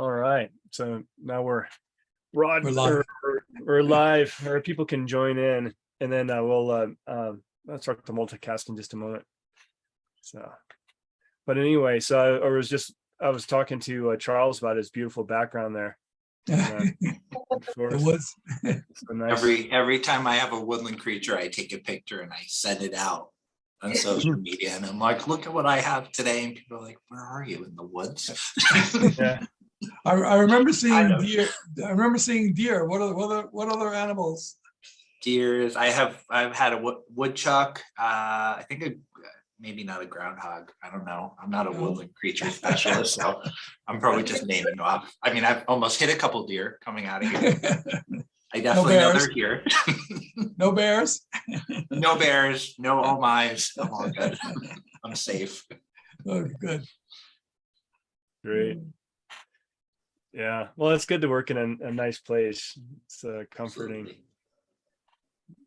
All right. So now we're We're live. we're live, or people can join in, and then I'll start the multicast in just a moment. So, but anyway, so I was talking to Charles about his beautiful background there. It was. So nice. Every time I have a woodland creature, I take a picture and I send it out on social media, and I'm like, look at what I have today, and people are like, where are you, in the woods? Yeah. I remember seeing deer. I remember seeing deer. What other animals? Deers. I've had a woodchuck. I think maybe not a groundhog. I don't know. I'm not a woodland creature specialist, so I'm probably just naming off. I mean, I've almost hit a couple deer coming out of here. I definitely know they're here. No bears. No bears. No oh my's. I'm all good. I'm safe. Oh, good. Great. Yeah. Well, it's good to work in a nice place. It's comforting.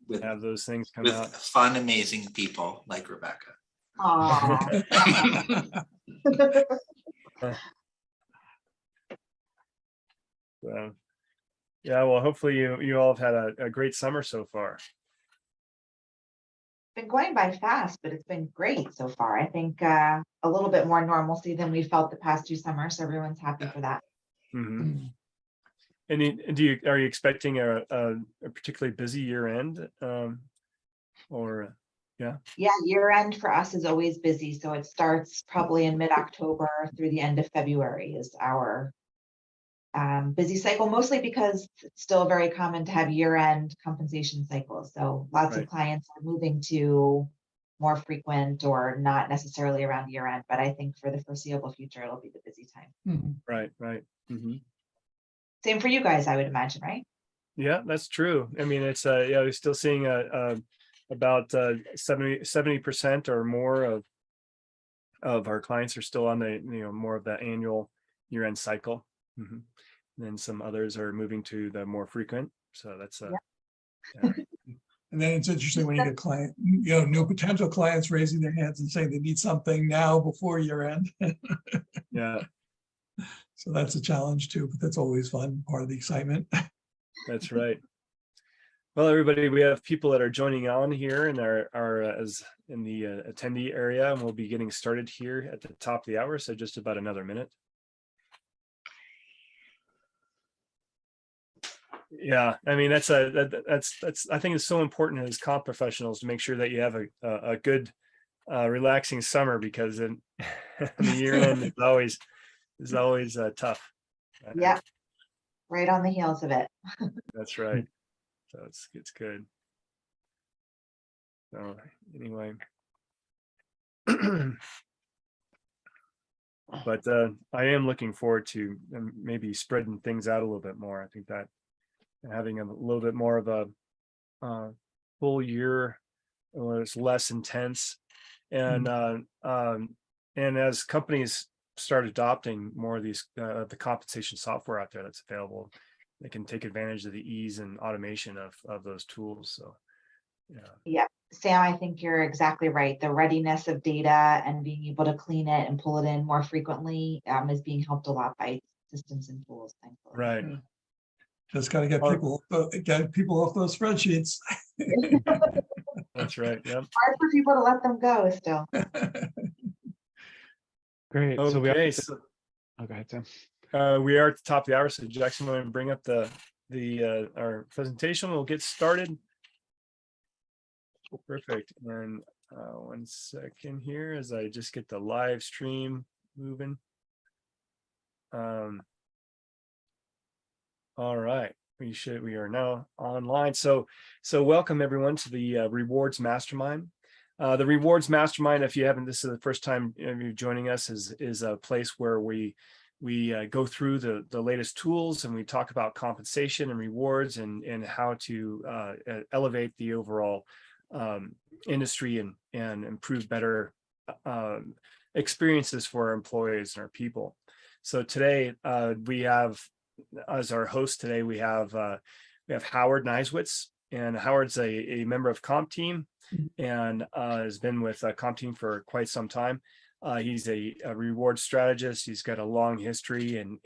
With have those things come with out. fun, amazing people like Rebecca. So, yeah, well, hopefully you all have had a great summer so far. Been going by fast, but it's been great so far. I think a little bit more normalcy than we felt the past 2 summers. So everyone's happy for that. Mm-hmm. And are you expecting a particularly busy year end, or yeah? Yeah, year end for us is always busy. So it starts probably in mid-October through the end of February is our busy cycle, mostly because it's still very common to have year-end compensation cycles. So lots of clients are moving to more frequent or not necessarily around year-end, but I think for the foreseeable future, it'll be the busy time. Right. Mm-hmm. Same for you guys, I would imagine, right? Yeah, that's true. I mean, it's yeah, we're still seeing about 70% or more of our clients are still on the more of the annual year-end cycle. Mm-hmm. And then some others are moving to the more frequent. So that's yeah. And then it's interesting when you get new potential clients raising their hands and saying they need something now before year end. Yeah. So that's a challenge too, but that's always fun, part of the excitement. That's right. Well, everybody, we have people that are joining on here and are as in the attendee area, and we'll be getting started here at the top of the hour. So just about another minute. Yeah, I mean that's I think it's so important as comp professionals to make sure that you have a good relaxing summer, because the year end is always tough. Yeah, right on the heels of it. That's right. So it's good. So anyway, but I am looking forward to maybe spreading things out a little bit more. I think that having a little bit more of a full year where it's less intense, and as companies start adopting more of these the compensation software out there that's available, they can take advantage of the ease and automation of those tools. So yeah, Sam, I think you're exactly right. The readiness of data and being able to clean it and pull it in more frequently is being helped a lot by systems and tools, thankfully. Right. Just got to get people off those spreadsheets. That's right. Yep. Hard for people to let them go still. Great. Okay. So we are. So, oh, go ahead, Sam. We are at the top of the hour. So Jackson, want to bring up the our presentation? We'll get started. Perfect. And 1 second here as I just get the live stream moving. All right, we are now online. So welcome everyone to the Rewards Mastermind. The Rewards Mastermind, if you haven't, this is the first time you're joining us, is a place where we go through the latest tools, and we talk about compensation and rewards and how to elevate the overall industry and improve better experiences for our employees and our people. So today we have, as our host today, we have Howard Neiswitz, and Howard's a member of Comp Team and has been with Comp Team for quite some time. He's a reward strategist. He's got a long history in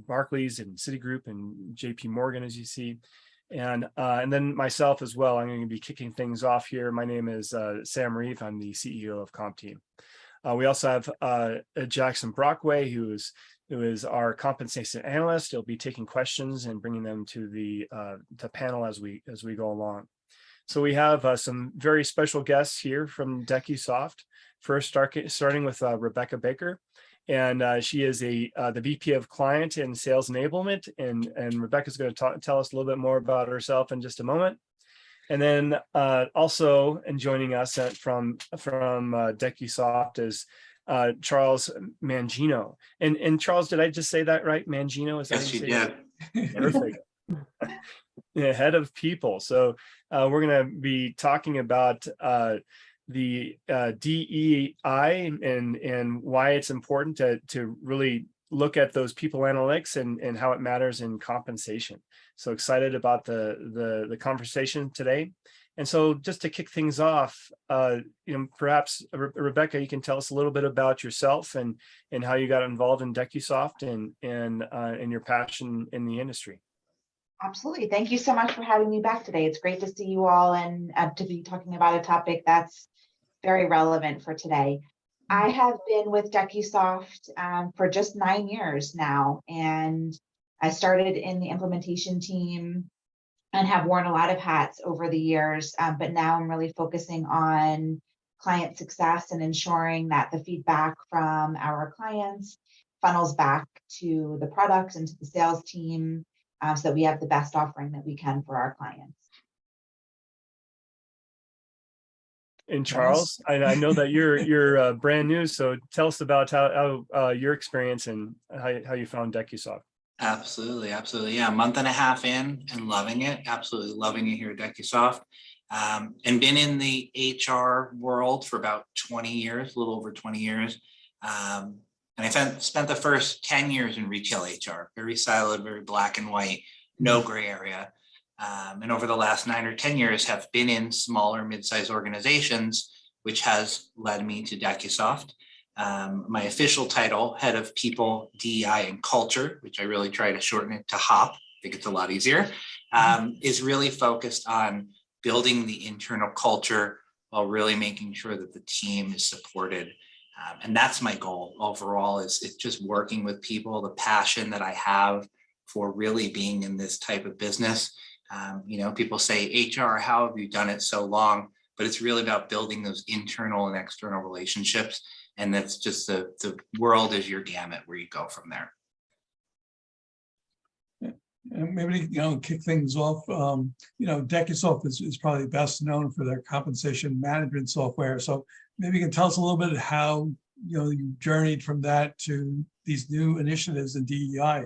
Barclays and Citigroup and JP Morgan, as you see. And then myself as well. I'm going to be kicking things off here. My name is Sam Reeve. I'm the CEO of CompTeam. We also have Jackson Brockway, who is our compensation analyst. He'll be taking questions and bringing them to the panel as we go along. So we have some very special guests here from DecuSoft. First, starting with Rebecca Baker, and she is the VP of Client and Sales Enablement. And Rebecca's going to tell us a little bit more about herself in just a moment. And then also, and joining us from DecuSoft is Charles Mangino. And Charles, did I just say that right? Mangino, is that Yes, you did. did. Perfect. Yeah, head of people. So we're going to be talking about the DEI and why it's important to really look at those people analytics and how it matters in compensation. So excited about the conversation today. And so just to kick things off, perhaps Rebecca, you can tell us a little bit about yourself and how you got involved in DecuSoft and your passion in the industry. Absolutely. Thank you so much for having me back today. It's great to see you all and to be talking about a topic that's very relevant for today. I have been with DecuSoft for just 9 years now, and I started in the implementation team and have worn a lot of hats over the years, but now I'm really focusing on client success and ensuring that the feedback from our clients funnels back to the product and to the sales team so that we have the best offering that we can for our clients. And Charles, I know that you're brand new, so tell us about how your experience and how you found DecuSoft. Absolutely. Yeah, a month and a half in and loving it. Absolutely loving it here at DecuSoft. And been in the HR world for about 20 years, a little over 20 years. And I spent the first 10 years in retail HR, very siloed, very black and white, no gray area. And over the last 9 or 10 years have been in smaller mid-sized organizations, which has led me to DecuSoft. My official title, Head of People, DEI and Culture, which I really try to shorten it to HOP, I think it's a lot easier, is really focused on building the internal culture while really making sure that the team is supported. And that's my goal overall, is it's just working with people, the passion that I have for really being in this type of business. People say, HR, how have you done it so long? But it's really about building those internal and external relationships. And that's just the world is your gamut where you go from there. And maybe, kick things off, DecuSoft is probably best known for their compensation management software. So maybe you can tell us a little bit how, you journeyed from that to these new initiatives in DEI.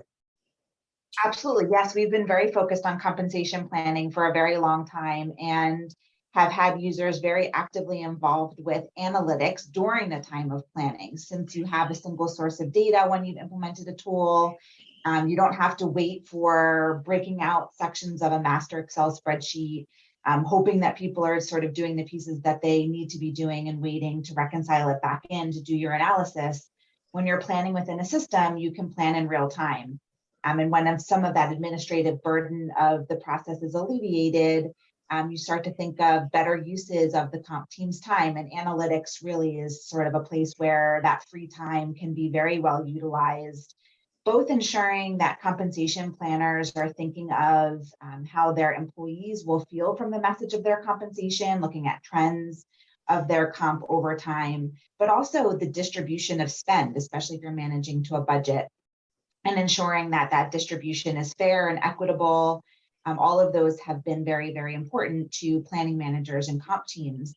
Absolutely. Yes, we've been very focused on compensation planning for a very long time and have had users very actively involved with analytics during the time of planning. Since you have a single source of data when you've implemented a tool, you don't have to wait for breaking out sections of a master Excel spreadsheet, hoping that people are sort of doing the pieces that they need to be doing and waiting to reconcile it back in to do your analysis. When you're planning within a system, you can plan in real time. And when some of that administrative burden of the process is alleviated, you start to think of better uses of the comp team's time, and analytics really is sort of a place where that free time can be very well utilized, both ensuring that compensation planners are thinking of how their employees will feel from the message of their compensation, looking at trends of their comp over time, but also the distribution of spend, especially if you're managing to a budget, and ensuring that that distribution is fair and equitable. All of those have been very, very important to planning managers and comp teams.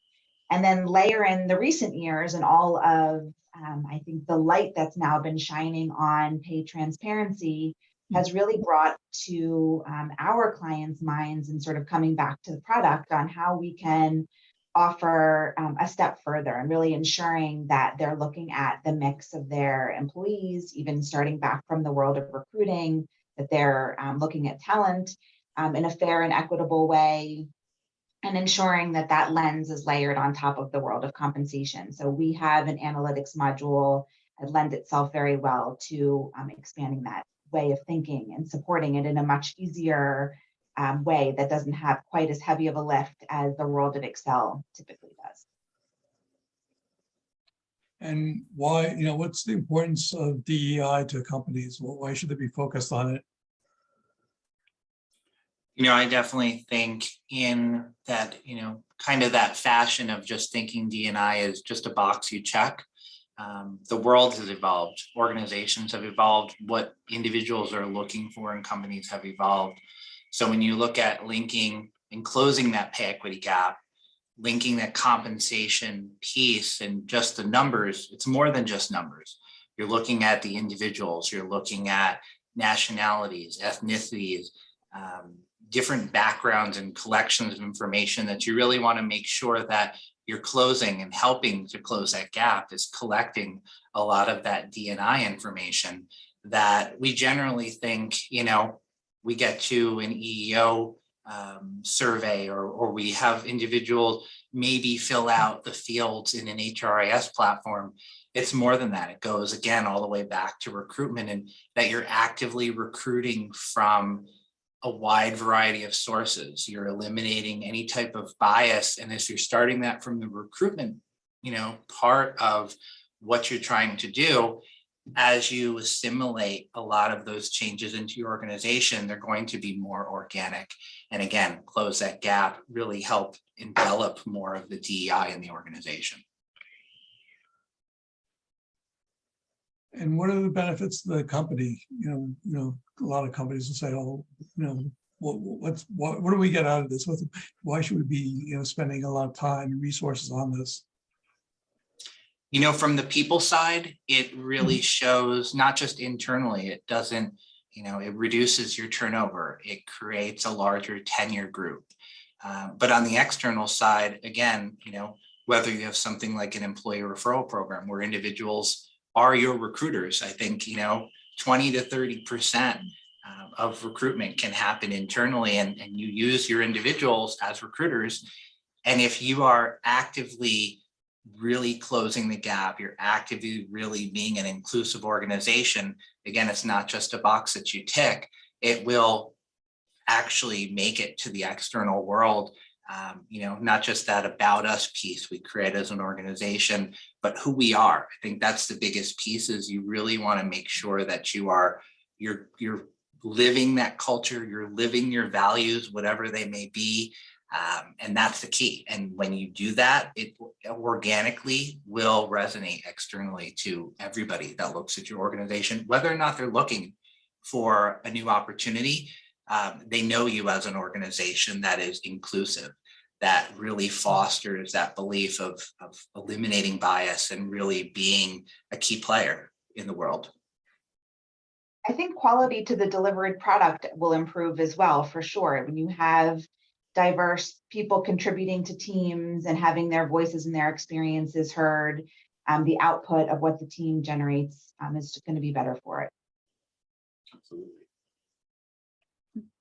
And then layer in the recent years and all of, I think, the light that's now been shining on pay transparency has really brought to our clients' minds and sort of coming back to the product on how we can offer a step further and really ensuring that they're looking at the mix of their employees, even starting back from the world of recruiting, that they're looking at talent in a fair and equitable way, and ensuring that that lens is layered on top of the world of compensation. So we have an analytics module that lends itself very well to expanding that way of thinking and supporting it in a much easier way that doesn't have quite as heavy of a lift as the world of Excel typically does. And why, what's the importance of DEI to companies? Why should they be focused on it? I definitely think in that, kind of that fashion of just thinking D&I is just a box you check. The world has evolved, organizations have evolved, what individuals are looking for in companies have evolved. So when you look at linking and closing that pay equity gap, linking that compensation piece and just the numbers, it's more than just numbers. You're looking at the individuals, you're looking at nationalities, ethnicities, different backgrounds and collections of information that you really want to make sure that you're closing and helping to close that gap is collecting a lot of that D&I information that we generally think, we get to an EEO survey or we have individuals maybe fill out the fields in an HRIS platform. It's more than that. It goes again all the way back to recruitment and that you're actively recruiting from a wide variety of sources. You're eliminating any type of bias. And as you're starting that from the recruitment, part of what you're trying to do, as you assimilate a lot of those changes into your organization, they're going to be more organic. And again, close that gap, really help envelop more of the DEI in the organization. And what are the benefits to the company? A lot of companies will say, "Oh, what do we get out of this? Why should we be, spending a lot of time and resources on this?" From the people side, it really shows not just internally. It doesn't, it reduces your turnover. It creates a larger tenure group. But on the external side, again, whether you have something like an employee referral program where individuals are your recruiters, I think, 20 to 30% of recruitment can happen internally and you use your individuals as recruiters. And if you are actively really closing the gap, you're actively really being an inclusive organization, again, it's not just a box that you tick, it will actually make it to the external world. Not just that about us piece we create as an organization, but who we are. I think that's the biggest piece is you really want to make sure that you're living that culture, you're living your values, whatever they may be. And that's the key. And when you do that, it organically will resonate externally to everybody that looks at your organization, whether or not they're looking for a new opportunity. They know you as an organization that is inclusive, that really fosters that belief of eliminating bias and really being a key player in the world. I think quality to the delivered product will improve as well, for sure. When you have diverse people contributing to teams and having their voices and their experiences heard, the output of what the team generates is going to be better for it. Absolutely.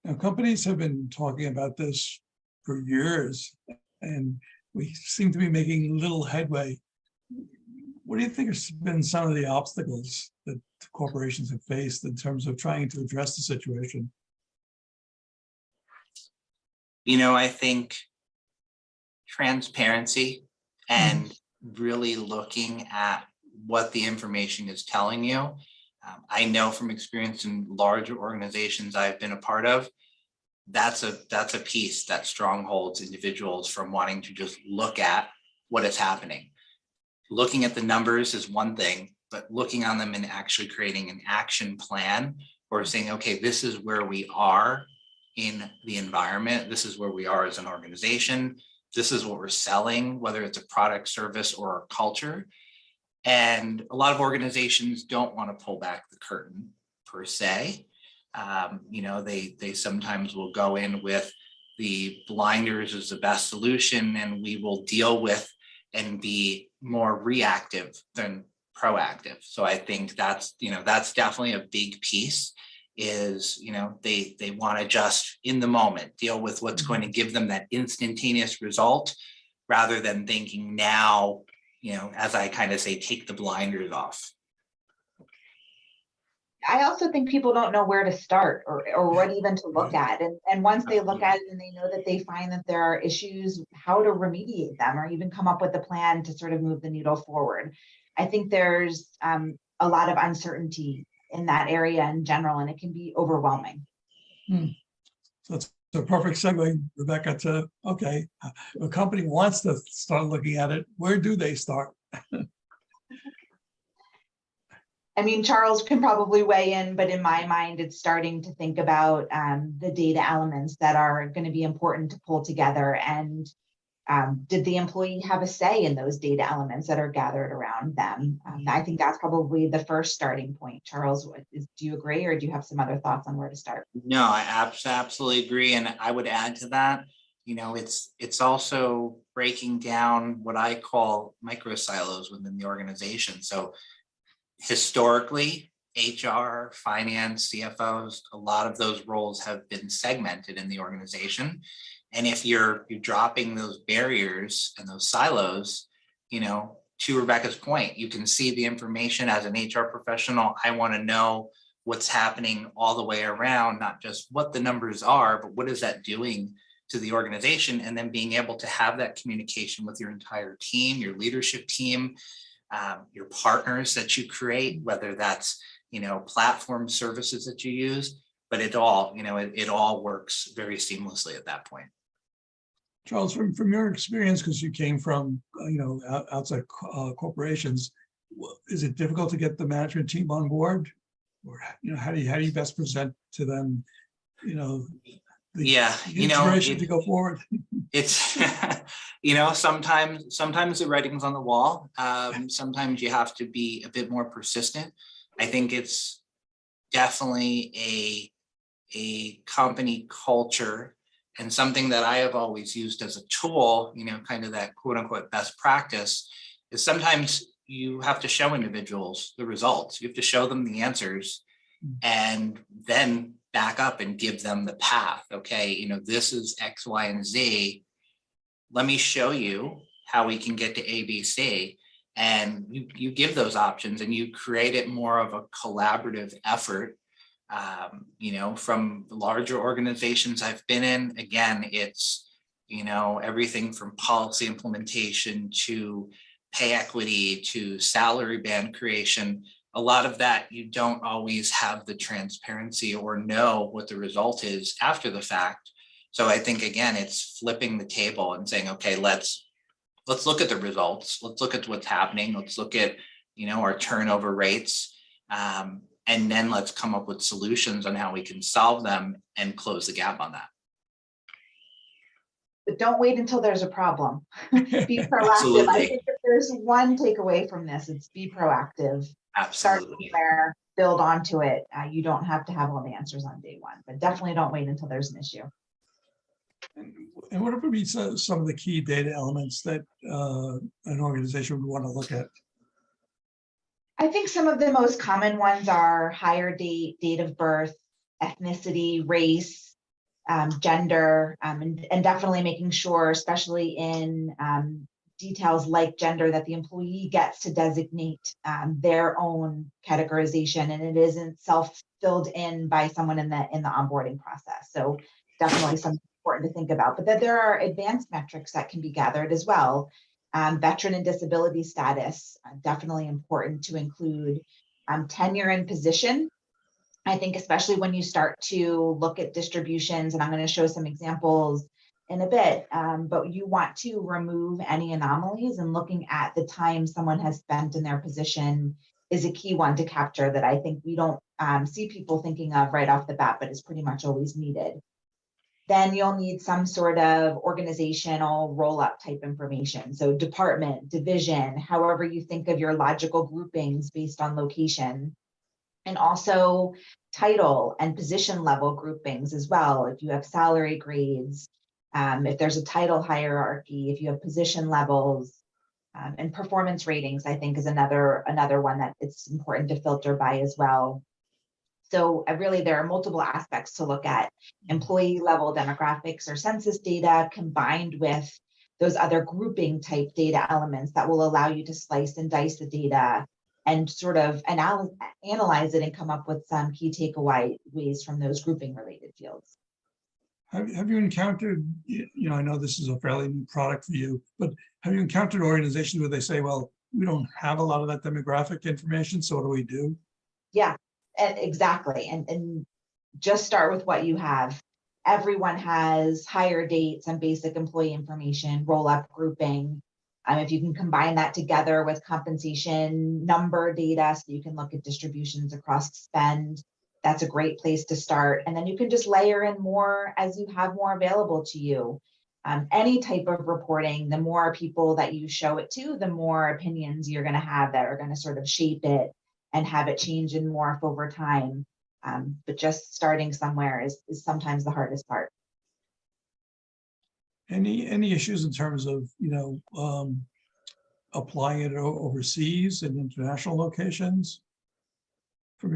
Now, companies have been talking about this for years, and we seem to be making little headway. What do you think has been some of the obstacles that corporations have faced in terms of trying to address the situation? I think transparency and really looking at what the information is telling you. I know from experience in larger organizations I've been a part of, that's a piece that strongholds individuals from wanting to just look at what is happening. Looking at the numbers is one thing, but looking on them and actually creating an action plan or saying, okay, this is where we are in the environment. This is where we are as an organization. This is what we're selling, whether it's a product, service, or a culture. And a lot of organizations don't want to pull back the curtain per se. They sometimes will go in with the blinders as the best solution, and we will deal with and be more reactive than proactive. So I think that's definitely a big piece is, they want to just in the moment deal with what's going to give them that instantaneous result rather than thinking now, as I kind of say, take the blinders off. I also think people don't know where to start or what even to look at. And once they look at it and they know that they find that there are issues, how to remediate them or even come up with a plan to sort of move the needle forward. I think there's a lot of uncertainty in that area in general, and it can be overwhelming. So it's a perfect segue, Rebecca, to, okay, a company wants to start looking at it. Where do they start? I mean, Charles can probably weigh in, but in my mind, it's starting to think about the data elements that are going to be important to pull together. And did the employee have a say in those data elements that are gathered around them? I think that's probably the first starting point. Charles, do you agree, or do you have some other thoughts on where to start? No, I absolutely agree. And I would add to that, it's also breaking down what I call micro silos within the organization. So historically, HR, finance, CFOs, a lot of those roles have been segmented in the organization. And if you're dropping those barriers and those silos, to Rebecca's point, you can see the information as an HR professional. I want to know what's happening all the way around, not just what the numbers are, but what is that doing to the organization? And then being able to have that communication with your entire team, your leadership team, your partners that you create, whether that's, platform services that you use, but it all works very seamlessly at that point. Charles, from your experience, because you came from, outside corporations, is it difficult to get the management team on board? Or, how do you best present to them, the inspiration to go forward? It's, sometimes the writing's on the wall. Sometimes you have to be a bit more persistent. I think it's definitely a company culture and something that I have always used as a tool, kind of that quote unquote best practice is sometimes you have to show individuals the results. You have to show them the answers and then back up and give them the path. Okay, this is X, Y, and Z. Let me show you how we can get to ABC. And you give those options and you create it more of a collaborative effort. From the larger organizations I've been in, again, it's, everything from policy implementation to pay equity to salary band creation. A lot of that, you don't always have the transparency or know what the result is after the fact. So I think, again, it's flipping the table and saying, okay, let's look at the results. Let's look at what's happening. Let's look at, our turnover rates. And then let's come up with solutions on how we can solve them and close the gap on that. But don't wait until there's a problem. Be proactive. Absolutely. I think if there's one takeaway from this, it's be proactive. Start Absolutely. somewhere, build onto it. You don't have to have all the answers on day one, but definitely don't wait until there's an issue. And what would be some of the key data elements that an organization would want to look at? I think some of the most common ones are hire date, date of birth, ethnicity, race, gender, and definitely making sure, especially in details like gender, that the employee gets to designate their own categorization and it isn't self-filled in by someone in the onboarding process. So definitely something important to think about, but that there are advanced metrics that can be gathered as well. Veteran and disability status, definitely important to include. Tenure and position. I think especially when you start to look at distributions, and I'm going to show some examples in a bit, but you want to remove any anomalies, and looking at the time someone has spent in their position is a key one to capture that I think we don't see people thinking of right off the bat, but is pretty much always needed. Then you'll need some sort of organizational roll-up type information. So department, division, however you think of your logical groupings based on location. And also title and position level groupings as well. If you have salary grades, if there's a title hierarchy, if you have position levels, and performance ratings, I think is another one that it's important to filter by as well. So really, there are multiple aspects to look at: employee level demographics or census data combined with those other grouping type data elements that will allow you to slice and dice the data and sort of analyze it and come up with some key takeaways from those grouping related fields. Have you encountered, I know this is a fairly new product for you, but have you encountered organizations where they say, well, we don't have a lot of that demographic information, so what do we do? Yeah, exactly. And just start with what you have. Everyone has hire dates and basic employee information, roll up grouping. If you can combine that together with compensation number data, so you can look at distributions across spend, that's a great place to start. And then you can just layer in more as you have more available to you. Any type of reporting, the more people that you show it to, the more opinions you're going to have that are going to sort of shape it and have it change and morph over time. But just starting somewhere is sometimes the hardest part. Any issues in terms of, applying it overseas and international locations?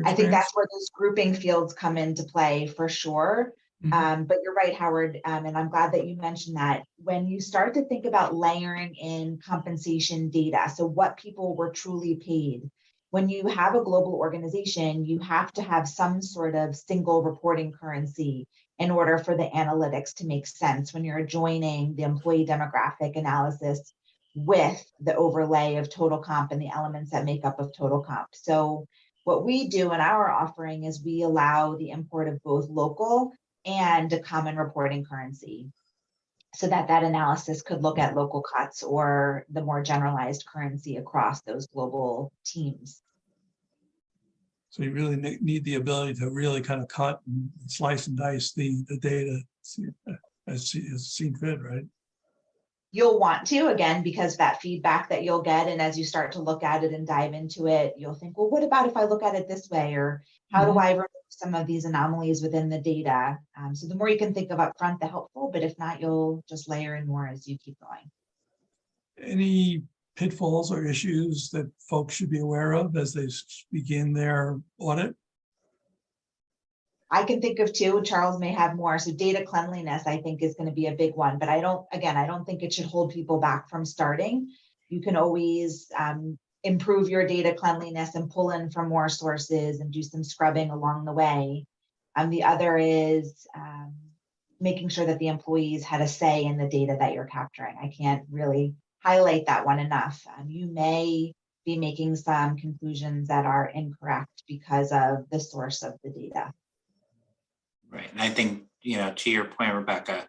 I think that's where those grouping fields come into play for sure. But you're right, Howard, and I'm glad that you mentioned that. When you start to think about layering in compensation data, so what people were truly paid, when you have a global organization, you have to have some sort of single reporting currency in order for the analytics to make sense when you're joining the employee demographic analysis with the overlay of total comp and the elements that make up of total comp. So what we do in our offering is we allow the import of both local and a common reporting currency, so that analysis could look at local cuts or the more generalized currency across those global teams. So you really need the ability to really kind of cut and slice and dice the data as seen fit, right? You'll want to, again, because that feedback that you'll get, and as you start to look at it and dive into it, you'll think, well, what about if I look at it this way? Or how do I remove some of these anomalies within the data? So the more you can think of upfront, the helpful, but if not, you'll just layer in more as you keep going. Any pitfalls or issues that folks should be aware of as they begin their audit? I can think of two. Charles may have more. So data cleanliness, I think, is going to be a big one, but I don't think it should hold people back from starting. You can always improve your data cleanliness and pull in from more sources and do some scrubbing along the way. The other is making sure that the employees had a say in the data that you're capturing. I can't really highlight that one enough. You may be making some conclusions that are incorrect because of the source of the data. Right. And I think, to your point, Rebecca,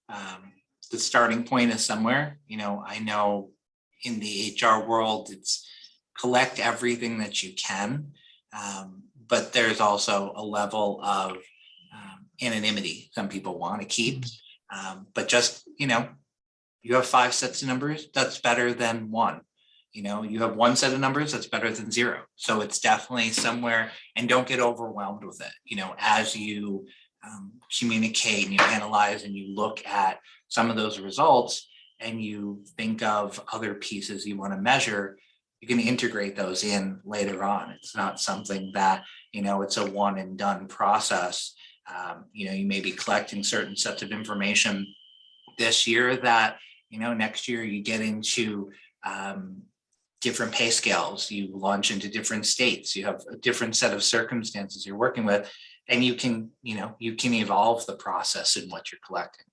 the starting point is somewhere. I know in the HR world, it's collect everything that you can, but there's also a level of anonymity some people want to keep. But just, you have 5 sets of numbers, that's better than one. You have 1 set of numbers, that's better than 0. So it's definitely somewhere, and don't get overwhelmed with it. As you communicate and you analyze and you look at some of those results and you think of other pieces you want to measure, you can integrate those in later on. It's not something that, it's a one and done process. You may be collecting certain sets of information this year that, next year you get into different pay scales, you launch into different states, you have a different set of circumstances you're working with, and you can evolve the process in what you're collecting.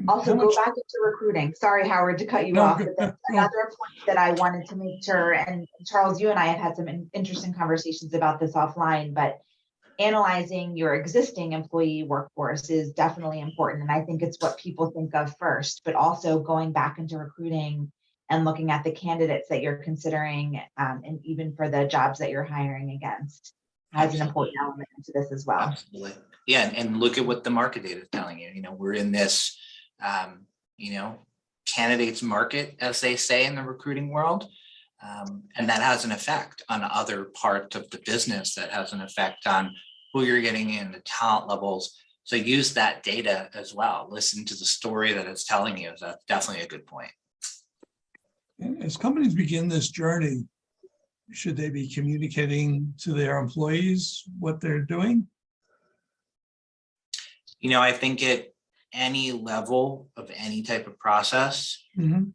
Also, go back into recruiting. Sorry, Howard, to cut you off, but that's another point that I wanted to make sure. And Charles, you and I have had some interesting conversations about this offline, but analyzing your existing employee workforce is definitely important. And I think it's what people think of first, but also going back into recruiting and looking at the candidates that you're considering, and even for the jobs that you're hiring against, has an important element into this as well. Absolutely. Yeah, and look at what the market data is telling you. We're in this, candidates market, as they say in the recruiting world. And that has an effect on other parts of the business, that has an effect on who you're getting in, the talent levels. So use that data as well. Listen to the story that it's telling you. That's definitely a good point. As companies begin this journey, should they be communicating to their employees what they're doing? I think at any level of any type of process, Mhm.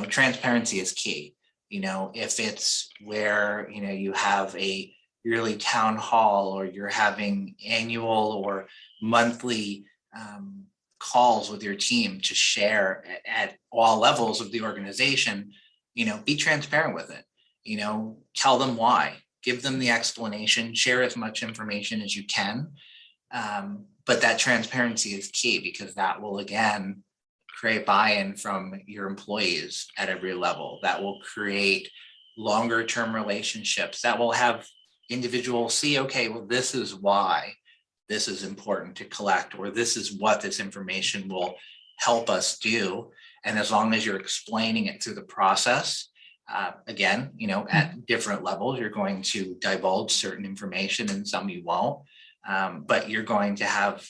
transparency is key. If it's where, you have a yearly town hall, or you're having annual or monthly calls with your team to share at all levels of the organization, be transparent with it. Tell them why, give them the explanation, share as much information as you can. But that transparency is key, because that will, again, create buy-in from your employees at every level. That will create longer term relationships, that will have individuals see, okay, well, this is why this is important to collect, or this is what this information will help us do. And as long as you're explaining it through the process, again, at different levels, you're going to divulge certain information and some you won't. But you're going to have,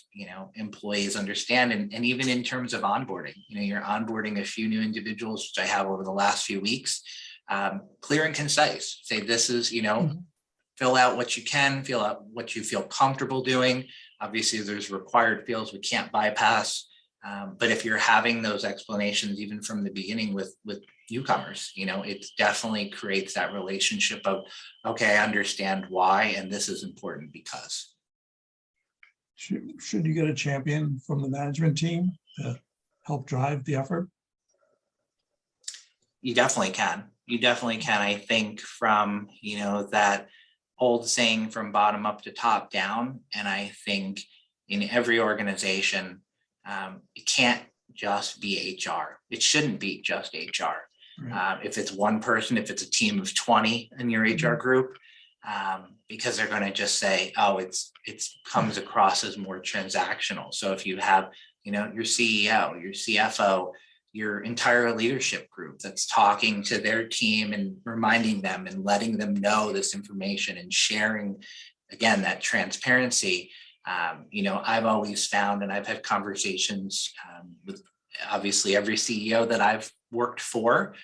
employees understand, and even in terms of onboarding, you're onboarding a few new individuals, which I have over the last few weeks, clear and concise, say, this is, fill out what you can, fill out what you feel comfortable doing. Obviously, there's required fields we can't bypass. But if you're having those explanations, even from the beginning with newcomers, it definitely creates that relationship of, okay, I understand why, and this is important because. Should you get a champion from the management team to help drive the effort? You definitely can. I think from, that old saying, from bottom up to top down. And I think in every organization, it can't just be HR. It shouldn't be just HR. Right. If it's one person, if it's a team of 20 in your HR group, because they're going to just say, oh, it comes across as more transactional. So if you have, your CEO, your CFO, your entire leadership group that's talking to their team and reminding them and letting them know this information and sharing, again, that transparency. I've always found, and I've had conversations with obviously every CEO that I've worked for,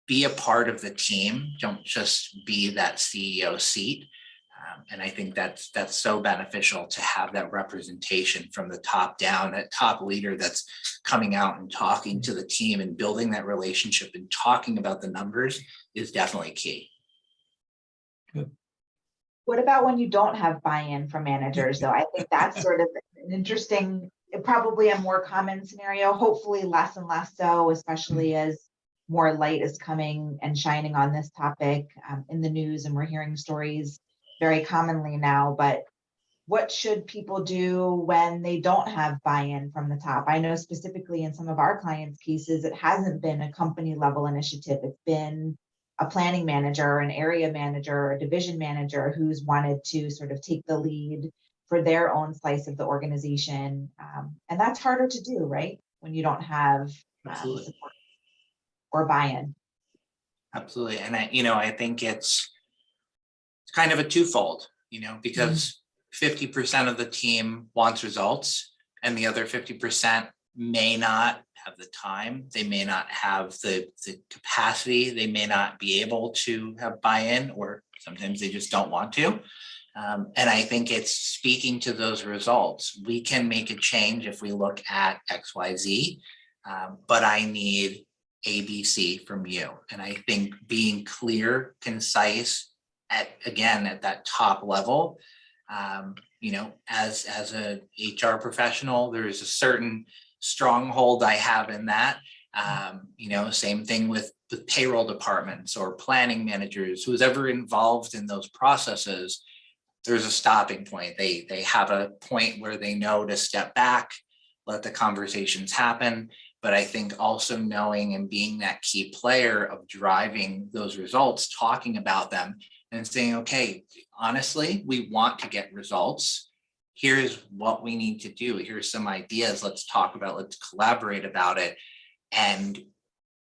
be a part of the team. Don't just be that CEO seat. And I think that's so beneficial to have that representation from the top down, that top leader that's coming out and talking to the team and building that relationship and talking about the numbers is definitely key. Good. What about when you don't have buy-in from managers, though? I think that's sort of an interesting, probably a more common scenario, hopefully less and less so, especially as more light is coming and shining on this topic in the news, and we're hearing stories very commonly now. But what should people do when they don't have buy-in from the top? I know specifically in some of our clients' cases, it hasn't been a company level initiative. It's been a planning manager, an area manager, a division manager who's wanted to sort of take the lead for their own slice of the organization. And that's harder to do, right? When you don't have support or buy-in. Absolutely. And I think it's kind of a twofold, because 50% of the team wants results, and the other 50% may not have the time. They may not have the capacity. They may not be able to have buy-in, or sometimes they just don't want to. And I think it's speaking to those results. We can make a change if we look at XYZ, but I need ABC from you. And I think being clear, concise, at that top level, as a HR professional, there is a certain stronghold I have in that. Same thing with the payroll departments or planning managers, who's ever involved in those processes. There's a stopping point. They have a point where they know to step back, let the conversations happen. But I think also knowing and being that key player of driving those results, talking about them and saying, okay, honestly, we want to get results. Here's what we need to do. Here's some ideas. Let's talk about, let's collaborate about it and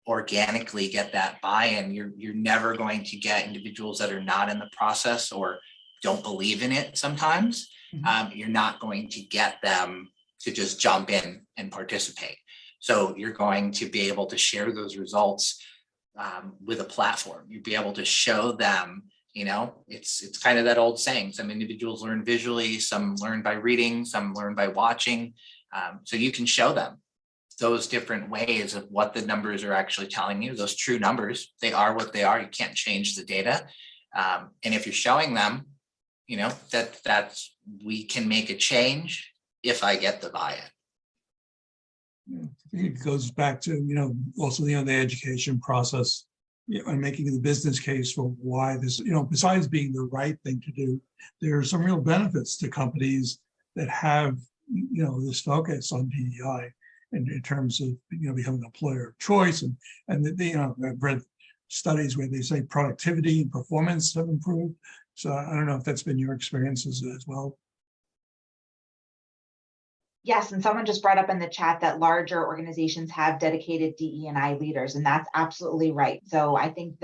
organically get that buy-in. You're never going to get individuals that are not in the process or don't believe in it sometimes. You're not going to get them to just jump in and participate. So you're going to be able to share those results with a platform. You'd be able to show them, it's kind of that old saying, some individuals learn visually, some learn by reading, some learn by watching. So you can show them those different ways of what the numbers are actually telling you, those true numbers. They are what they are. You can't change the data. And if you're showing them, that's we can make a change if I get the buy-in. It goes back to, also, the education process, and making the business case for why this, besides being the right thing to do, there are some real benefits to companies that have, this focus on DEI in terms of, becoming an employer of choice. And I've read studies where they say productivity and performance have improved. So I don't know if that's been your experiences as well. Yes, and someone just brought up in the chat that larger organizations have dedicated DE&I leaders, and that's absolutely right. So I think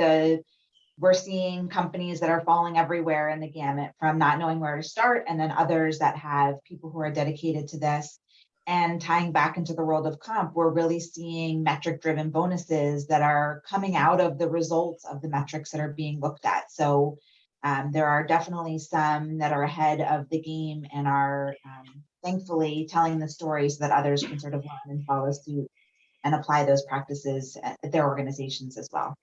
we're seeing companies that are falling everywhere in the gamut, from not knowing where to start, and then others that have people who are dedicated to this. And tying back into the world of comp, we're really seeing metric-driven bonuses that are coming out of the results of the metrics that are being looked at. So there are definitely some that are ahead of the game and are thankfully telling the story so that others can sort of learn and follow suit and apply those practices at their organizations as well.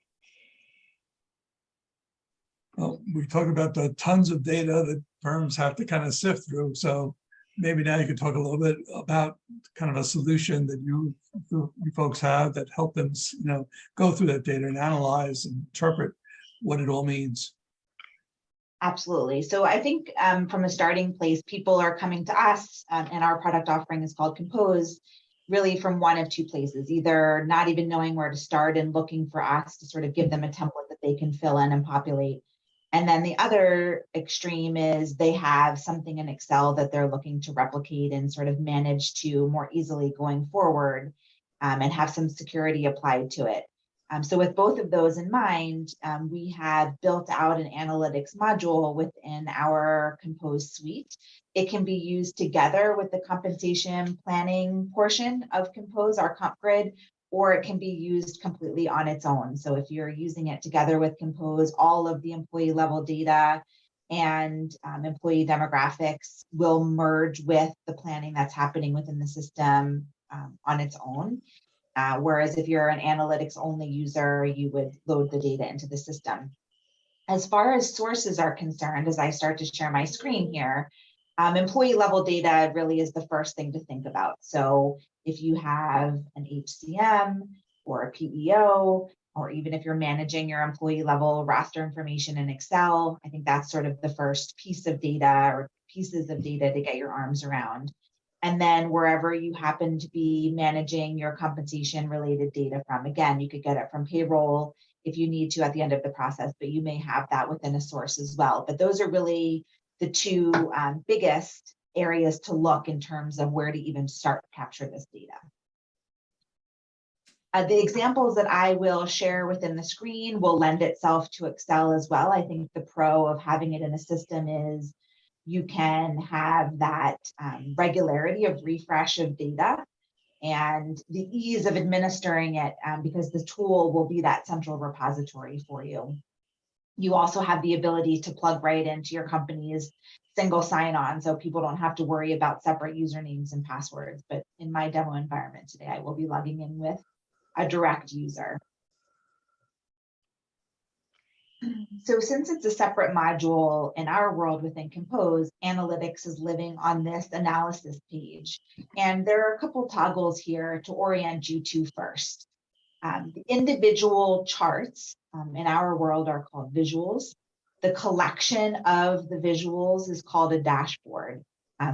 Well, we talked about the tons of data that firms have to kind of sift through. So maybe now you could talk a little bit about kind of a solution that you folks have that help them, go through that data and analyze and interpret what it all means. Absolutely. So I think from a starting place, people are coming to us, and our product offering is called Compose, really from one of two places, either not even knowing where to start and looking for us to sort of give them a template that they can fill in and populate. And then the other extreme is they have something in Excel that they're looking to replicate and sort of manage to more easily going forward, and have some security applied to it. So with both of those in mind, we have built out an analytics module within our Compose suite. It can be used together with the compensation planning portion of Compose, our comp grid, or it can be used completely on its own. So if you're using it together with Compose, all of the employee level data and employee demographics will merge with the planning that's happening within the system on its own. Whereas if you're an analytics only user, you would load the data into the system. As far as sources are concerned, as I start to share my screen here, employee level data really is the first thing to think about. So if you have an HCM or a PEO, or even if you're managing your employee level roster information in Excel, I think that's sort of the first piece of data or pieces of data to get your arms around. And then wherever you happen to be managing your compensation related data from, again, you could get it from payroll if you need to at the end of the process, but you may have that within a source as well. But those are really the two biggest areas to look in terms of where to even start to capture this data. The examples that I will share within the screen will lend itself to Excel as well. I think the pro of having it in a system is you can have that regularity of refresh of data and the ease of administering it because the tool will be that central repository for you. You also have the ability to plug right into your company's single sign-on, so people don't have to worry about separate usernames and passwords. But in my demo environment today, I will be logging in with a direct user. So since it's a separate module in our world within Compose, analytics is living on this analysis page. And there are a couple toggles here to orient you to first. The individual charts in our world are called visuals. The collection of the visuals is called a dashboard.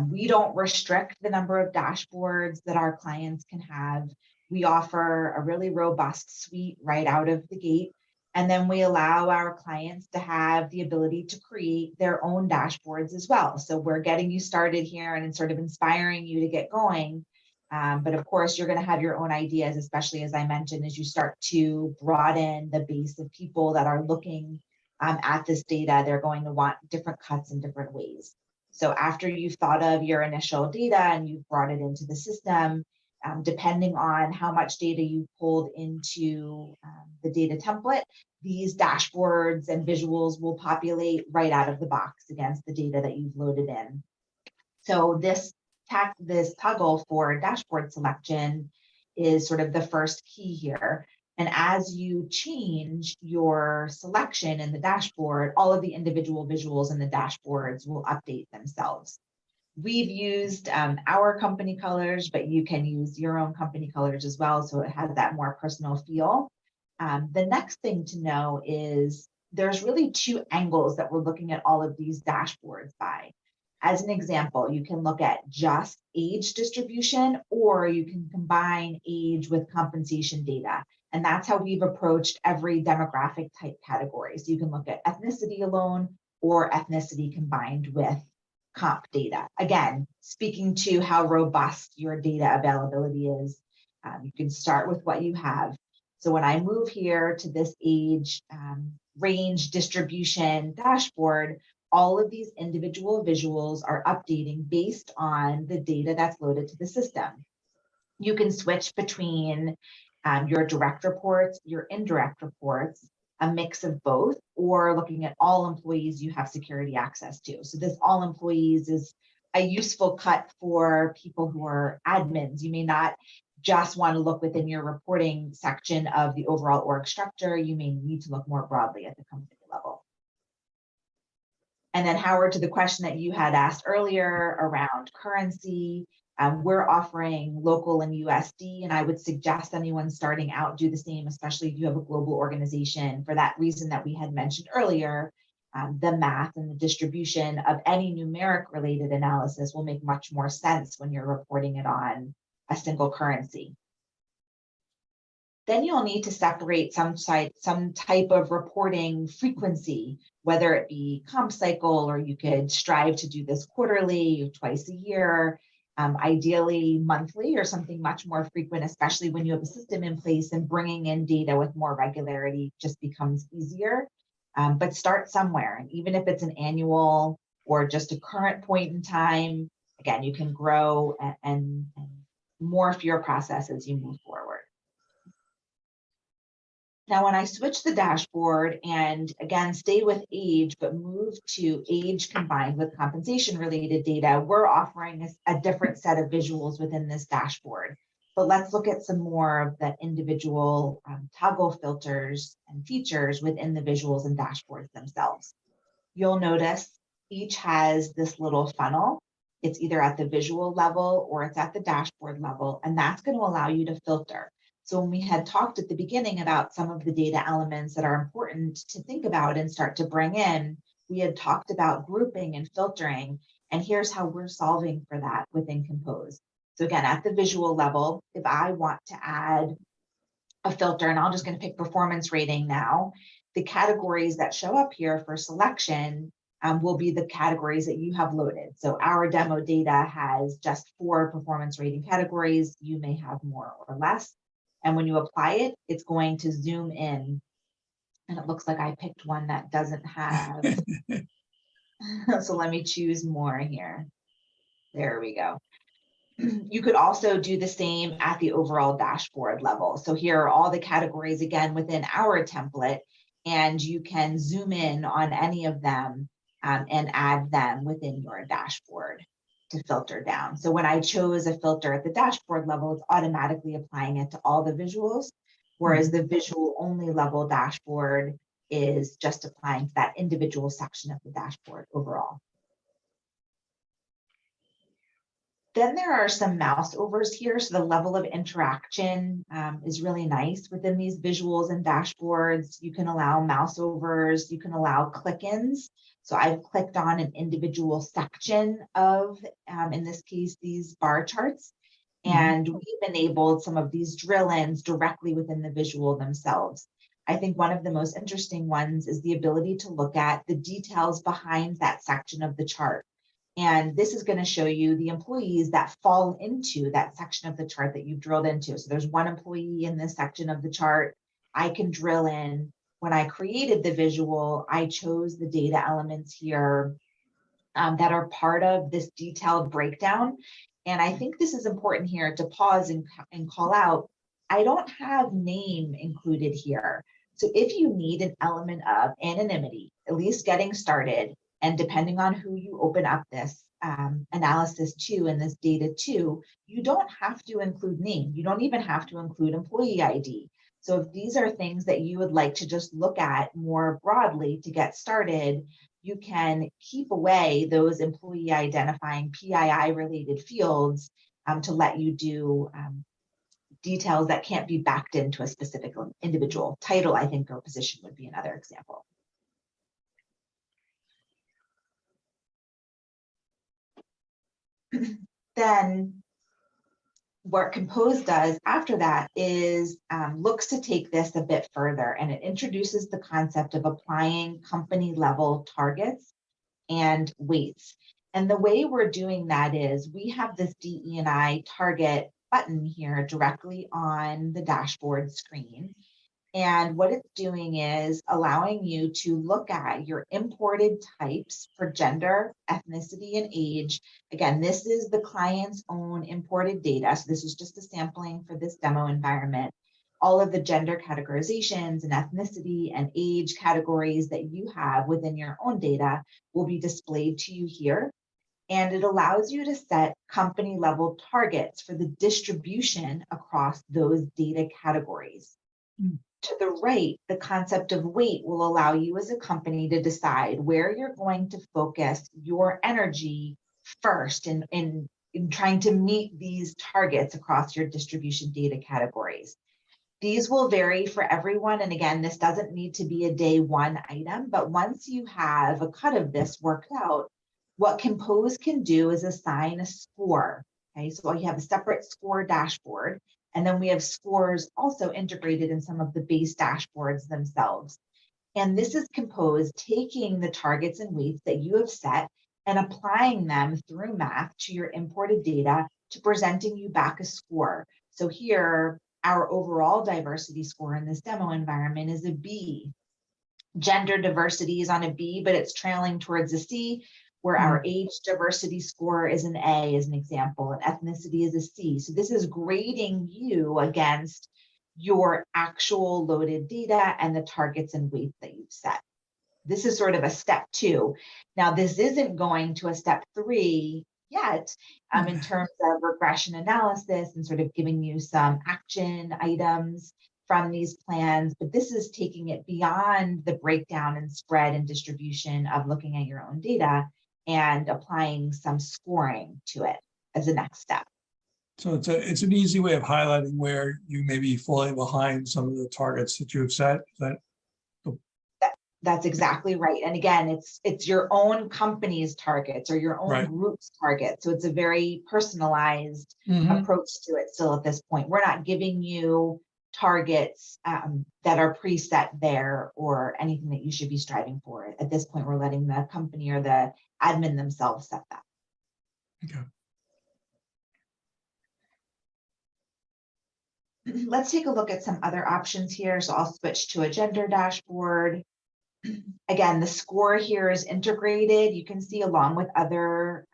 We don't restrict the number of dashboards that our clients can have. We offer a really robust suite right out of the gate. And then we allow our clients to have the ability to create their own dashboards as well. So we're getting you started here and sort of inspiring you to get going. But of course, you're going to have your own ideas, especially as I mentioned, as you start to broaden the base of people that are looking at this data. They're going to want different cuts in different ways. So after you've thought of your initial data and you've brought it into the system, depending on how much data you pulled into the data template, these dashboards and visuals will populate right out of the box against the data that you've loaded in. So this toggle for dashboard selection is sort of the first key here. And as you change your selection in the dashboard, all of the individual visuals in the dashboards will update themselves. We've used our company colors, but you can use your own company colors as well, so it has that more personal feel. The next thing to know is there's really two angles that we're looking at all of these dashboards by. As an example, you can look at just age distribution, or you can combine age with compensation data. And that's how we've approached every demographic type category. So you can look at ethnicity alone or ethnicity combined with comp data. Again, speaking to how robust your data availability is, you can start with what you have. So when I move here to this age range distribution dashboard, all of these individual visuals are updating based on the data that's loaded to the system. You can switch between your direct reports, your indirect reports, a mix of both, or looking at all employees you have security access to. So this all employees is a useful cut for people who are admins. You may not just want to look within your reporting section of the overall org structure. You may need to look more broadly at the company level. And then Howard, to the question that you had asked earlier around currency, we're offering local and USD, and I would suggest anyone starting out do the same, especially if you have a global organization, for that reason that we had mentioned earlier. The math and the distribution of any numeric related analysis will make much more sense when you're reporting it on a single currency. Then you'll need to separate some type of reporting frequency, whether it be comp cycle, or you could strive to do this quarterly or twice a year. Ideally monthly or something much more frequent, especially when you have a system in place, and bringing in data with more regularity just becomes easier. But start somewhere, and even if it's an annual or just a current point in time, again, you can grow and morph your process as you move forward. Now, when I switch the dashboard and again, stay with age, but move to age combined with compensation related data, we're offering a different set of visuals within this dashboard. But let's look at some more of the individual toggle filters and features within the visuals and dashboards themselves. You'll notice each has this little funnel. It's either at the visual level or it's at the dashboard level, and that's going to allow you to filter. So when we had talked at the beginning about some of the data elements that are important to think about and start to bring in, we had talked about grouping and filtering, and here's how we're solving for that within Compose. So again, at the visual level, if I want to add a filter, and I'm just going to pick performance rating now, the categories that show up here for selection will be the categories that you have loaded. So our demo data has just 4 performance rating categories. You may have more or less. And when you apply it, it's going to zoom in. And it looks like I picked one that doesn't have. So let me choose more here. There we go. You could also do the same at the overall dashboard level. So here are all the categories again within our template, and you can zoom in on any of them and add them within your dashboard to filter down. So when I chose a filter at the dashboard level, it's automatically applying it to all the visuals, whereas the visual only level dashboard is just applying to that individual section of the dashboard overall. Then there are some mouse overs here. So the level of interaction is really nice within these visuals and dashboards. You can allow mouse overs, you can allow click-ins. So I've clicked on an individual section of, in this case, these bar charts, and we've enabled some of these drill-ins directly within the visual themselves. I think one of the most interesting ones is the ability to look at the details behind that section of the chart. And this is going to show you the employees that fall into that section of the chart that you've drilled into. So there's one employee in this section of the chart. I can drill in. When I created the visual, I chose the data elements here that are part of this detailed breakdown. And I think this is important here to pause and call out, I don't have name included here. So if you need an element of anonymity, at least getting started, and depending on who you open up this analysis to and this data to, you don't have to include name. You don't even have to include employee ID. So if these are things that you would like to just look at more broadly to get started, you can keep away those employee identifying PII related fields to let you do details that can't be backed into a specific individual. Title, I think, or position would be another example. Then what Compose does after that is looks to take this a bit further, and it introduces the concept of applying company level targets and weights. And the way we're doing that is we have this DE&I target button here directly on the dashboard screen. And what it's doing is allowing you to look at your imported types for gender, ethnicity, and age. Again, this is the client's own imported data. So this is just a sampling for this demo environment. All of the gender categorizations and ethnicity and age categories that you have within your own data will be displayed to you here. And it allows you to set company level targets for the distribution across those data categories. To the right, the concept of weight will allow you as a company to decide where you're going to focus your energy first in trying to meet these targets across your distribution data categories. These will vary for everyone. And again, this doesn't need to be a day one item, but once you have a cut of this worked out, what Compose can do is assign a score. Okay, so you have a separate score dashboard. And then we have scores also integrated in some of the base dashboards themselves. And this is Compose taking the targets and weights that you have set and applying them through math to your imported data to presenting you back a score. So here, our overall diversity score in this demo environment is a B. Gender diversity is on a B, but it's trailing towards a C, where our age diversity score is an A as an example, and ethnicity is a C. So this is grading you against your actual loaded data and the targets and weights that you've set. This is sort of a step 2. Now, this isn't going to a step 3 yet in terms of regression analysis and sort of giving you some action items from these plans, but this is taking it beyond the breakdown and spread and distribution of looking at your own data and applying some scoring to it as a next step. So it's an easy way of highlighting where you may be falling behind some of the targets that you have set. That's exactly right. And again, it's your own company's targets or your own group's targets. So it's a very personalized approach to it still at this point. We're not giving you targets that are preset there or anything that you should be striving for. At this point, we're letting the company or the admin themselves set that. Okay. Let's take a look at some other options here. So I'll switch to a gender dashboard. Again, the score here is integrated. You can see along with other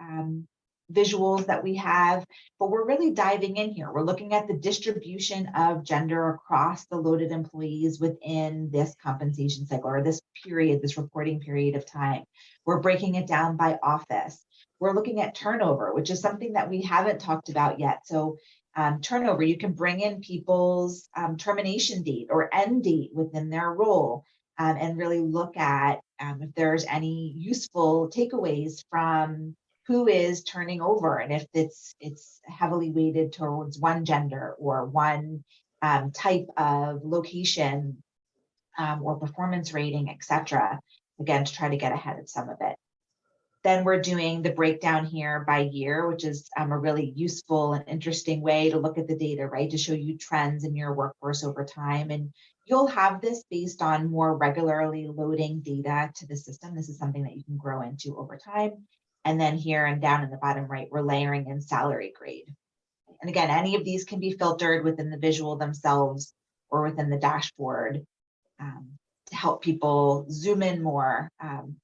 visuals that we have, but we're really diving in here. We're looking at the distribution of gender across the loaded employees within this compensation cycle or this period, this reporting period of time. We're breaking it down by office. We're looking at turnover, which is something that we haven't talked about yet. So turnover, you can bring in people's termination date or end date within their role and really look at if there's any useful takeaways from who is turning over and if it's heavily weighted towards one gender or one type of location or performance rating, etc. Again, to try to get ahead of some of it. Then we're doing the breakdown here by year, which is a really useful and interesting way to look at the data, right? To show you trends in your workforce over time. And you'll have this based on more regularly loading data to the system. This is something that you can grow into over time. And then here and down in the bottom right, we're layering in salary grade. And again, any of these can be filtered within the visual themselves or within the dashboard to help people zoom in more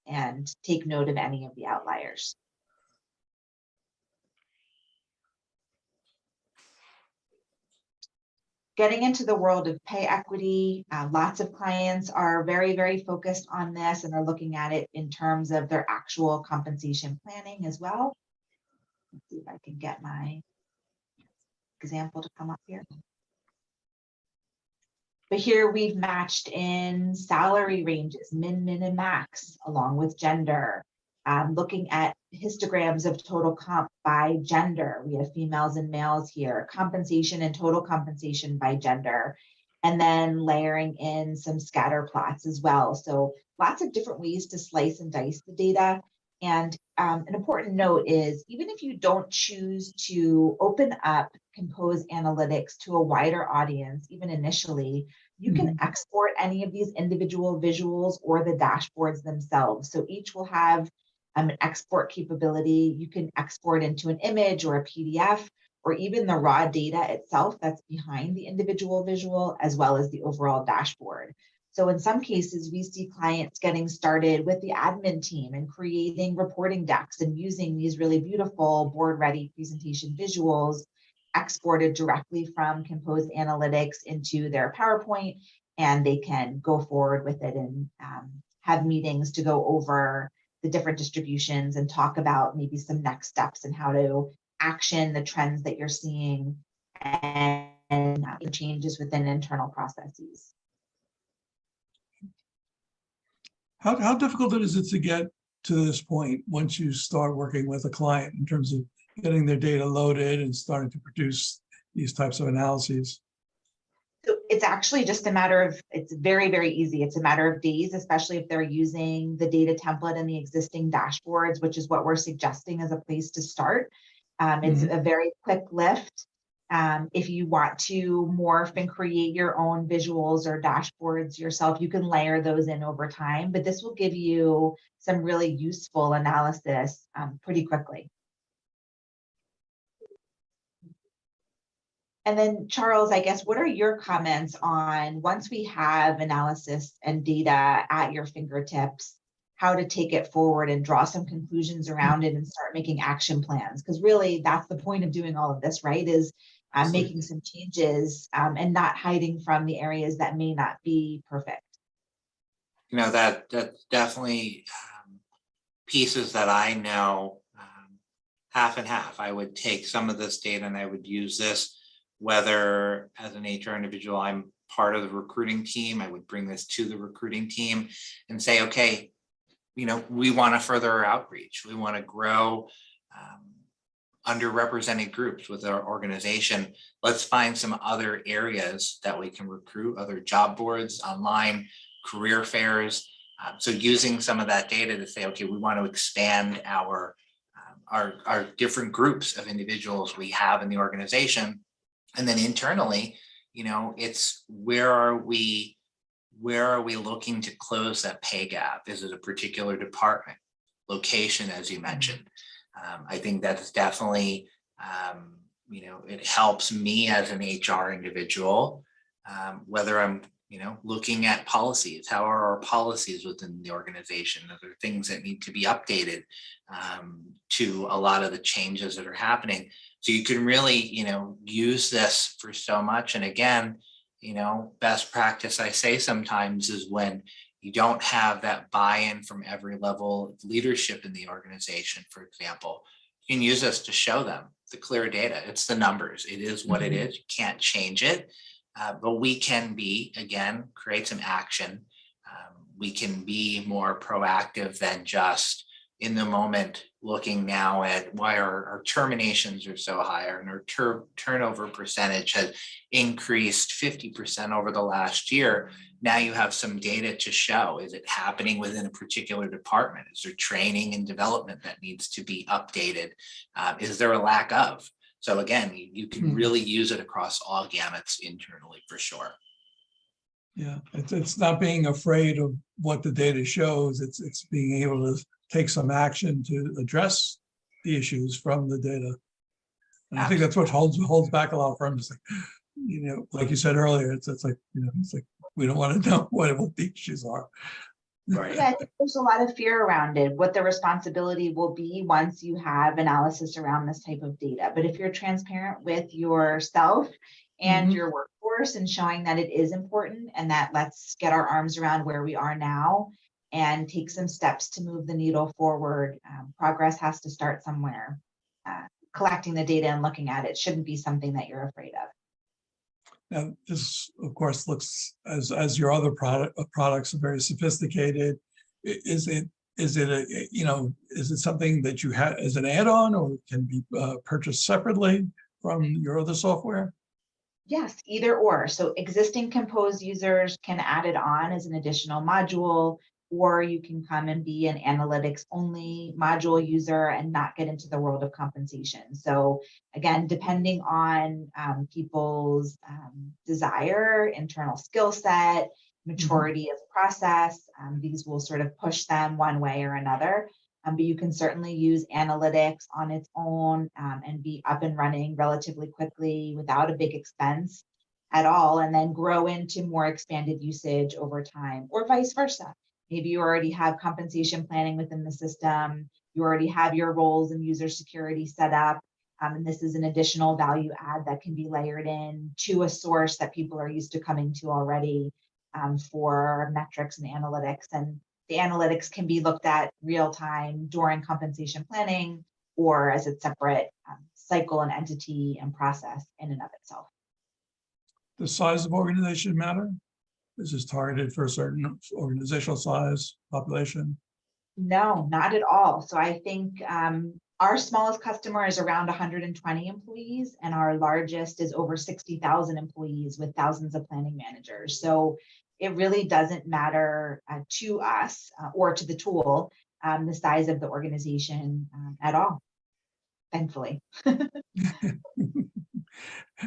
and take note of any of the outliers. getting into the world of pay equity, lots of clients are very, very focused on this and are looking at it in terms of their actual compensation planning as well. Let's see if I can get my example to come up here. But here we've matched in salary ranges, min, and max, along with gender. Looking at histograms of total comp by gender. We have females and males here, compensation and total compensation by gender, and then layering in some scatter plots as well. So lots of different ways to slice and dice the data. And an important note is, even if you don't choose to open up Compose Analytics to a wider audience, even initially, you can export any of these individual visuals or the dashboards themselves. So each will have an export capability. You can export into an image or a PDF, or even the raw data itself that's behind the individual visual, as well as the overall dashboard. So in some cases, we see clients getting started with the admin team and creating reporting decks and using these really beautiful board-ready presentation visuals exported directly from Compose Analytics into their PowerPoint, and they can go forward with it and have meetings to go over the different distributions and talk about maybe some next steps and how to action the trends that you're seeing and changes within internal processes. How difficult is it to get to this point once you start working with a client in terms of getting their data loaded and starting to produce these types of analyses? So it's actually just a matter of, it's very, very easy. It's a matter of days, especially if they're using the data template and the existing dashboards, which is what we're suggesting as a place to start. It's a very quick lift. If you want to morph and create your own visuals or dashboards yourself, you can layer those in over time, but this will give you some really useful analysis pretty quickly. And then Charles, I guess, what are your comments on, once we have analysis and data at your fingertips, how to take it forward and draw some conclusions around it and start making action plans? Because really that's the point of doing all of this, right? Is making some changes and not hiding from the areas that may not be perfect. You know, that's definitely pieces that I know half and half. I would take some of this data and I would use this, whether as an HR individual, I'm part of the recruiting team, I would bring this to the recruiting team and say, okay, you know, we want to further our outreach. We want to grow underrepresented groups with our organization. Let's find some other areas that we can recruit, other job boards, online, career fairs. So using some of that data to say, okay, we want to expand our different groups of individuals we have in the organization. And then internally, you know, it's where are we looking to close that pay gap? Is it a particular department, location, as you mentioned? I think that's definitely, you know, it helps me as an HR individual, whether I'm, you know, looking at policies. How are our policies within the organization? Are there things that need to be updated to a lot of the changes that are happening? So you can really, you know, use this for so much. And again, you know, best practice I say sometimes is when you don't have that buy-in from every level of leadership in the organization, for example, you can use this to show them the clear data. It's the numbers. It is what it is. You can't change it. But we can be, again, create some action. We can be more proactive than just in the moment looking now at why our terminations are so high and our turnover percentage has increased 50% over the last year. Now you have some data to show, is it happening within a particular department? Is there training and development that needs to be updated? Is there a lack of? So again, you can really use it across all gamuts internally for sure. Yeah, it's not being afraid of what the data shows. It's being able to take some action to address the issues from the data. And I think that's what holds back a lot of firms. Like, you know, like you said earlier, it's like, you know, it's like we don't want to know what the issues are. Right. Yeah, I think there's a lot of fear around it, what the responsibility will be once you have analysis around this type of data. But if you're transparent with yourself and Mhm. your workforce, and showing that it is important and that let's get our arms around where we are now and take some steps to move the needle forward. Progress has to start somewhere. Collecting the data and looking at it shouldn't be something that you're afraid of. Now, this, of course, looks as your other products are very sophisticated. Is it is it something that you have as an add-on or can be purchased separately from your other software? Yes, either or. So existing Compose users can add it on as an additional module, or you can come and be an analytics only module user and not get into the world of compensation. So again, depending on people's desire, internal skill set, maturity of process, these will sort of push them one way or another. But you can certainly use analytics on its own and be up and running relatively quickly without a big expense at all, and then grow into more expanded usage over time, or vice versa. Maybe you already have compensation planning within the system, you already have your roles and user security set up, and this is an additional value add that can be layered in to a source that people are used to coming to already for metrics and analytics. And the analytics can be looked at real time during compensation planning or as a separate cycle and entity and process in and of itself. The size of organization matter? This is targeted for a certain organizational size, population? No, not at all. So I think our smallest customer is around 120 employees, and our largest is over 60,000 employees with thousands of planning managers. So it really doesn't matter to us or to the tool, the size of the organization at all, thankfully.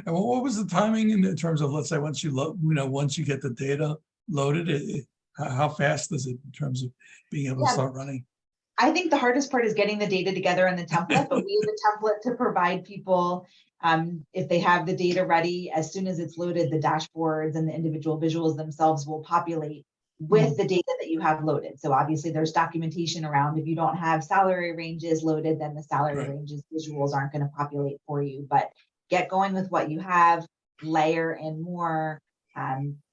And what was the timing in terms of, let's say, once you once you get the data loaded, how fast is it in terms of being able to start running? I think the hardest part is getting the data together in the template, but we have a template to provide people if they have the data ready. As soon as it's loaded, the dashboards and the individual visuals themselves will populate with the data that you have loaded. So obviously there's documentation around. If you don't have salary ranges loaded, then the salary ranges visuals aren't going to populate for you. But get going with what you have, layer in more,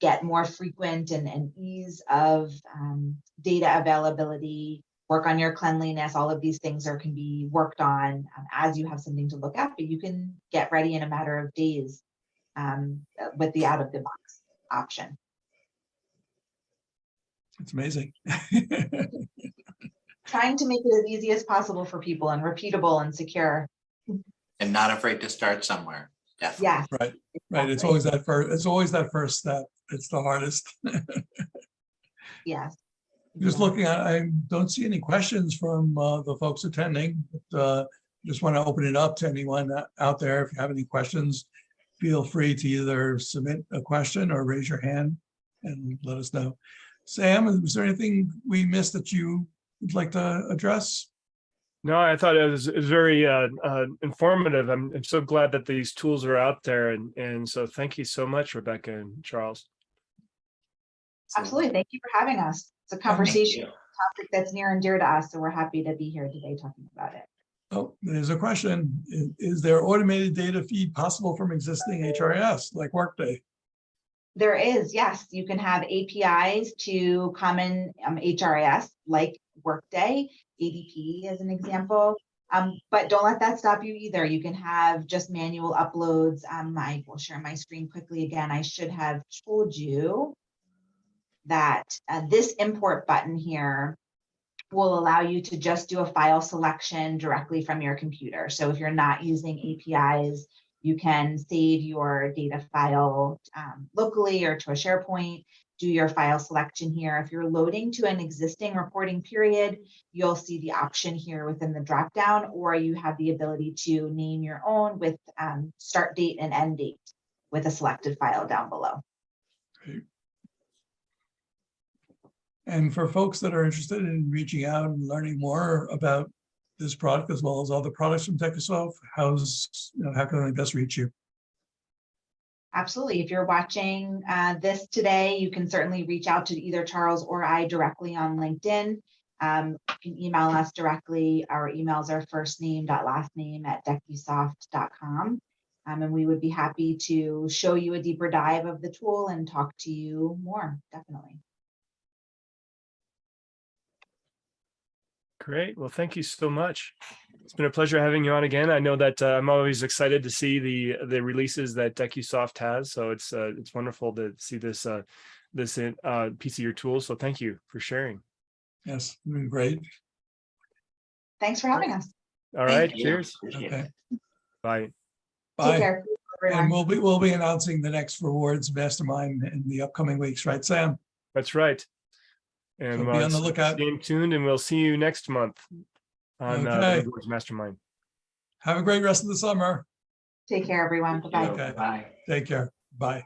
get more frequent and ease of data availability, work on your cleanliness. All of these things can be worked on as you have something to look at, but you can get ready in a matter of days with the out of the box option. It's amazing. Trying to make it as easy as possible for people and repeatable and secure. And not afraid to start somewhere. Definitely. Yeah. Right. Right. It's always that first. It's always that first step. It's the hardest. Yes. Just looking at, I don't see any questions from the folks attending. But, just want to open it up to anyone out there. If you have any questions, feel free to either submit a question or raise your hand and let us know. Sam, is there anything we missed that you would like to address? No, I thought it was very informative. I'm so glad that these tools are out there. And so thank you so much, Rebecca and Charles. Absolutely. Thank you for having us. It's a conversation topic that's near and dear to us. So we're happy to be here today talking about it. Oh, there's a question. Is there automated data feed possible from existing HRIS like Workday? There is, yes. You can have APIs to common HRIS like Workday, ADP as an example. But don't let that stop you either. You can have just manual uploads. I will share my screen quickly again. I should have told you that this import button here will allow you to just do a file selection directly from your computer. So if you're not using APIs, you can save your data file locally or to a SharePoint, do your file selection here. If you're loading to an existing reporting period, you'll see the option here within the dropdown, or you have the ability to name your own with start date and end date with a selected file down below. Great. And for folks that are interested in reaching out and learning more about this product as well as other products from Techasoft, how can they best reach you? Absolutely. If you're watching this today, you can certainly reach out to either Charles or I directly on LinkedIn. You can email us directly. Our emails are firstname.lastname@decusoft.com. And we would be happy to show you a deeper dive of the tool and talk to you more, definitely. Great. Well, thank you so much. It's been a pleasure having you on again. I know that I'm always excited to see the releases that DecuSoft has. So it's wonderful to see this piece of your tool. So thank you for sharing. Yes, great. Thanks for having us. All Thank right. you. Cheers. Appreciate Okay. it. Bye. Take Bye. care, everyone. And we'll be announcing the next rewards mastermind in the upcoming weeks, right, Sam? That's right. And So be on the lookout. stay tuned, and we'll see you next month on the Okay. Rewards Mastermind. Have a great rest of the summer. Take care, everyone. Bye-bye. Okay. Bye. Take care. Bye.